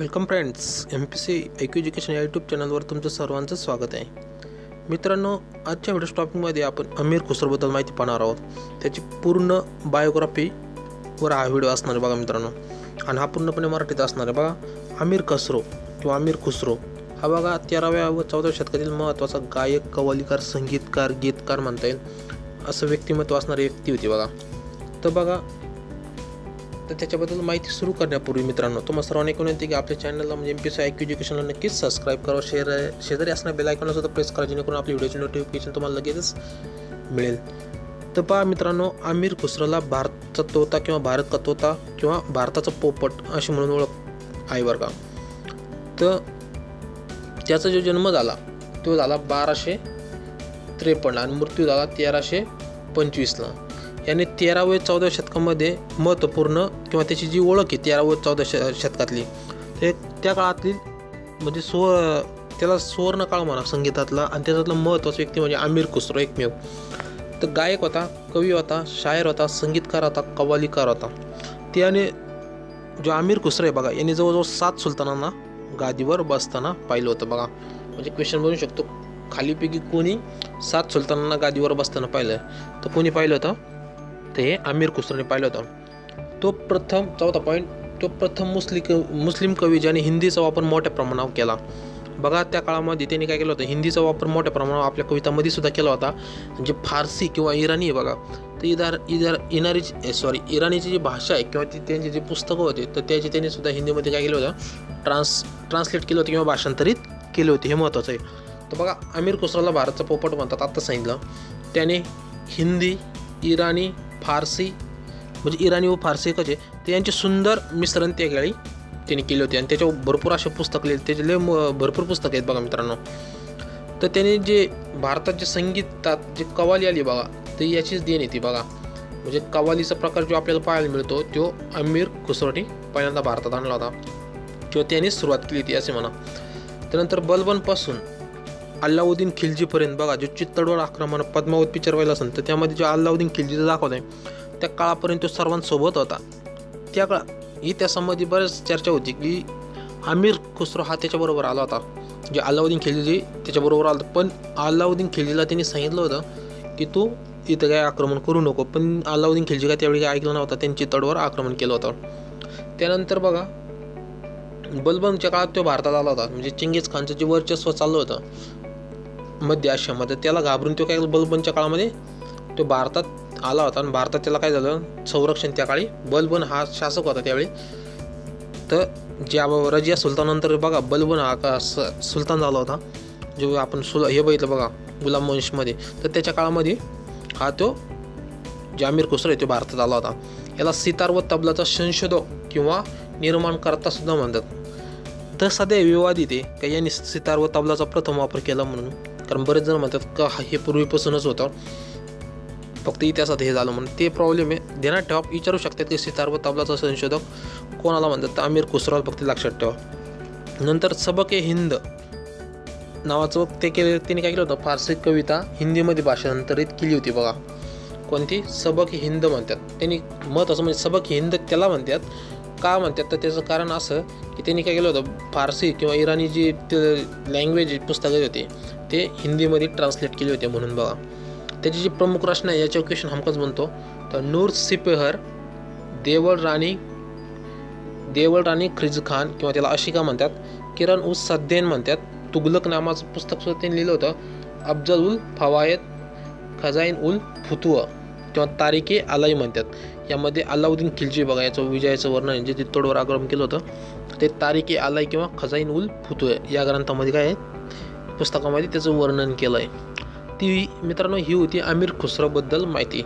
Welcome friends, Mpsc education या YouTube चॅनलवर तुमचं सर्वांचं स्वागत आहे. मित्रांनो, आजच्या व्हिडिओ टॉपिकमध्ये आपण अमीर खुसरोबद्दल माहिती पाहणार आहोत. त्याची पूर्ण बायोग्राफीवर हा व्हिडिओ असणार आहे बघा मित्रांनो, आणि हा पूर्णपणे मराठीत असणार आहे बघा. अमीर खसरो किंवा अमीर खुसरो हा बघा 13व्या व 14व्या शतकातील महत्त्वाचा गायक, कव्वालीकार, संगीतकार, गीतकार म्हणता येईल असं व्यक्तिमत्व असणारी व्यक्ती होती बघा. तर बघा, तर त्याच्याबद्दल माहिती सुरू करण्यापूर्वी मित्रांनो, तुम्हाला सर्वांना एक विनंती की आपल्या चॅनलला म्हणजे Mpsc एज्युकेशनला नक्कीच सबस्क्राईब करा. शेजारी असणाऱ्या बेल आयकॉनला सुद्धा प्रेस करा, जेणेकरून आपली व्हिडिओची नोटिफिकेशन तुम्हाला लगेचच मिळेल. तर पहा मित्रांनो, अमीर खुसरोला भारताचा तोता किंवा भारत का तोता किंवा भारताचा पोपट अशी म्हणून ओळख आहे बरं का. तर त्याचा जो जन्म झाला तो झाला 1253 आणि मृत्यू झाला 1325ला. याने 13व्या व 14व्या शतकामध्ये महत्त्वपूर्ण किंवा त्याची जी ओळख आहे 13व्या व 14व्या शतकातली, ते त्या काळातील म्हणजे त्याला सुवर्ण काळ म्हणा संगीतातला, आणि त्याच्यातला महत्त्वाचा व्यक्ती म्हणजे अमीर खुसरो एकमेव. तर गायक होता, कवी होता, शायर होता, संगीतकार होता, कव्वालीकार होता. त्याने जो अमीर खुसरो आहे बघा, याने जवळजवळ 7 सुलतानांना गादीवर बसताना पाहिलं होतं बघा. म्हणजे क्वेश्चन बनवू शकतो खालीपैकी कोणी 7 सुलतानांना गादीवर बसताना पाहिलं, तर कोणी पाहिलं होतं? तर हे अमीर खुसरोने पाहिलं होतं. तो प्रथम, चौथा पॉईंट, तो प्रथम मुस्लिम कवी ज्याने हिंदीचा वापर मोठ्या प्रमाणावर केला बघा. त्या काळामध्ये त्यांनी काय केलं होतं, हिंदीचा वापर मोठ्या प्रमाणावर आपल्या कवितांमध्ये सुद्धा केला होता. म्हणजे फारसी किंवा इराणी आहे बघा, तर इराणीची जी भाषा आहे किंवा त्यांची जी पुस्तकं होती, तर त्याची त्यांनी सुद्धा हिंदीमध्ये काय केलं होतं, ट्रान्सलेट केलं होतं किंवा भाषांतरित केले होते. हे महत्त्वाचं आहे. तर बघा, अमीर खुसरोला भारताचा पोपट म्हणतात आत्ता सांगितलं. त्याने हिंदी, इराणी, फारसी, म्हणजे इराणी व फारसी एकच आहे, ते यांचे सुंदर मिश्रण त्या वेळी त्यांनी केले होते. आणि त्याच्यावर भरपूर असे पुस्तक लिहिले, त्याचे भरपूर पुस्तक आहेत बघा मित्रांनो. तर त्याने जे भारतात जे संगीतात जे कव्वाली आली बघा, तर याचीच देण येते बघा. म्हणजे कव्वालीचा प्रकार जो आपल्याला पाहायला मिळतो तो अमीर खुसरोने पहिल्यांदा भारतात आणला होता किंवा त्याने सुरुवात केली होती असे म्हणा. त्यानंतर बलबनपासून अल्लाउद्दीन खिल्जीपर्यंत बघा, जो चित्तोडवर आक्रमण पद्मावत पिक्चर व्हायला असेल, तर त्यामध्ये जो अल्लाउद्दीन खिल्जीचा दाखवत आहे, त्या काळापर्यंत तो सर्वांसोबत होता. त्या इतिहासामध्ये बरेच चर्चा होती की अमीर खुसरो हा त्याच्याबरोबर आला होता, जे अल्लाउद्दीन खिल्जी त्याच्याबरोबर आला होता. पण अल्लाउद्दीन खिल्जीला त्यांनी सांगितलं होतं की तू इथं काय आक्रमण करू नको, पण अल्लाउद्दीन खिल्जी काय त्यावेळी काय ऐकलं नव्हतं, त्यांनी चित्तोडवर आक्रमण केलं होतं. त्यानंतर बघा, बलबनच्या काळात तो भारतात आला होता. म्हणजे चिंगीज खानचं जे वर्चस्व चाललं होतं मध्य आशियामध्ये, त्याला घाबरून तो काय बलबनच्या काळामध्ये तो भारतात आला होता. आणि भारतात त्याला काय झालं, संरक्षण त्या काळी बलबन हा शासक होता त्यावेळी. तर ज्या रजिया सुलतानंतर बघा बलबन हा सुलतान झाला होता, जो आपण हे बघितलं बघा गुलाम वंशमध्ये. तर त्याच्या काळामध्ये हा तो जे अमीर खुसरो आहे तो भारतात आला होता. याला सितार व तबलाचा संशोधक किंवा निर्माणकर्ता सुद्धा म्हणतात. तर सध्या विवादित आहे का यांनी सितार व तबलाचा प्रथम वापर केला म्हणून, कारण बरेच जण म्हणतात का हे पूर्वीपासूनच होतं, फक्त इतिहासात हे झालं म्हणून. ते प्रॉब्लेम आहे, ध्यानात ठेवा. विचारू शकतात की सितार व तबलाचा संशोधक कोणाला म्हणतात, तर अमीर खुसरोला फक्त लक्षात ठेवा. नंतर सबक ए हिंद नावाचं ते केलं, त्याने काय केलं होतं, फारसी कविता हिंदीमध्ये भाषांतरित केली होती बघा. कोणती? सबक हिंद म्हणतात त्यांनी. महत्त्वाचं म्हणजे सबक हिंद त्याला म्हणतात का म्हणतात, तर त्याचं कारण असं की त्यांनी काय केलं होतं, फारसी किंवा इराणी जी लँग्वेज पुस्तकं होते ते हिंदीमध्ये ट्रान्सलेट केले होते म्हणून बघा. त्याची जी प्रमुख रचना आहे याच्यावर क्वेश्चन हमखास बनतो. तर नूर सिपेहर, देवळ राणी खिज खान किंवा त्याला अशिका म्हणतात, किरण उस सद्देन म्हणतात, तुगलक नामाचं पुस्तक सुद्धा त्यांनी लिहिलं होतं, अफजल उल फवायद, खजाइन उल फुतुह किंवा तारिके अलाई म्हणतात. यामध्ये अल्लाउद्दीन खिल्जी बघा याचं विजयाचं वर्णन जे चित्तोडवर आक्रमण केलं होतं ते तारिके अलाई किंवा खजाइन उल फुतुह या ग्रंथामध्ये काय आहे, पुस्तकामध्ये त्याचं वर्णन केलं आहे. ती मित्रांनो ही होती अमीर खुसरोबद्दल माहिती.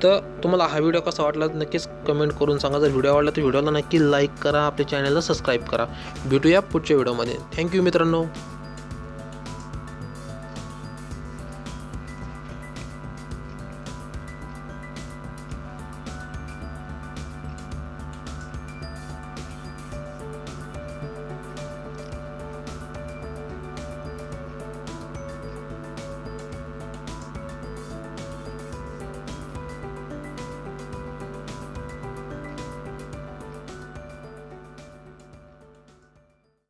तर तुम्हाला हा व्हिडिओ कसा वाटला नक्कीच कमेंट करून सांगा. जर व्हिडिओ आवडला तर व्हिडिओला नक्की लाईक करा, आपल्या चॅनलला सबस्क्राईब करा. भेटूया पुढच्या व्हिडिओमध्ये. थँक्यू मित्रांनो.